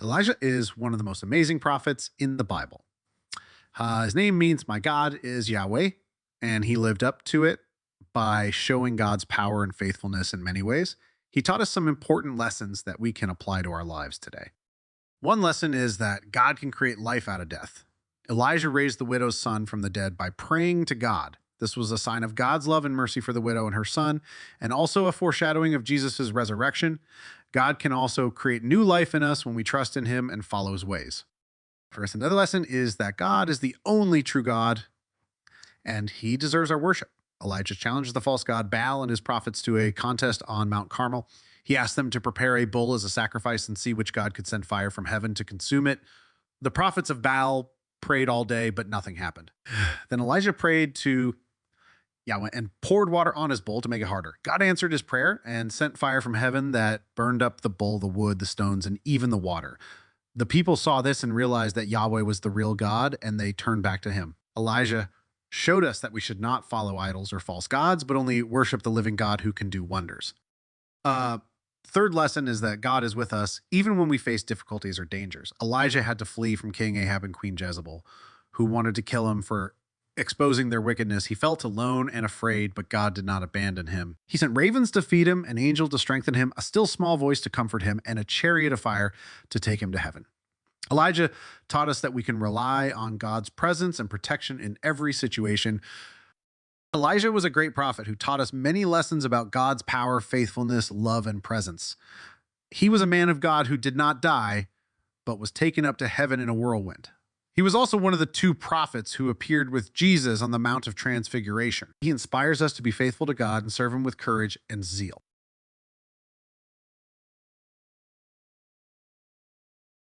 Elijah is one of the most amazing prophets in the Bible. His name means my God is Yahweh, and he lived up to it by showing God's power and faithfulness in many ways. He taught us some important lessons that we can apply to our lives today. One lesson is that God can create life out of death. Elijah raised the widow's son from the dead by praying to God. This was a sign of God's love and mercy for the widow and her son, and also a foreshadowing of Jesus' resurrection. God can also create new life in us when we trust in him and follow his ways. First, another lesson is that God is the only true God, and he deserves our worship. Elijah challenges the false god Baal and his prophets to a contest on Mount Carmel. He asked them to prepare a bull as a sacrifice and see which god could send fire from heaven to consume it. The prophets of Baal prayed all day, but nothing happened. Then Elijah prayed to Yahweh and poured water on his bull to make it harder. God answered his prayer and sent fire from heaven that burned up the bull, the wood, the stones, and even the water. The people saw this and realized that Yahweh was the real God, and they turned back to him. Elijah showed us that we should not follow idols or false gods, but only worship the living God who can do wonders. Third lesson is that God is with us even when we face difficulties or dangers. Elijah had to flee from King Ahab and Queen Jezebel, who wanted to kill him for exposing their wickedness. He felt alone and afraid, but God did not abandon him. He sent ravens to feed him, an angel to strengthen him, a still small voice to comfort him, and a chariot of fire to take him to heaven. Elijah taught us that we can rely on God's presence and protection in every situation. Elijah was a great prophet who taught us many lessons about God's power, faithfulness, love, and presence. He was a man of God who did not die, but was taken up to heaven in a whirlwind. He was also one of the two prophets who appeared with Jesus on the Mount of Transfiguration. He inspires us to be faithful to God and serve him with courage and zeal.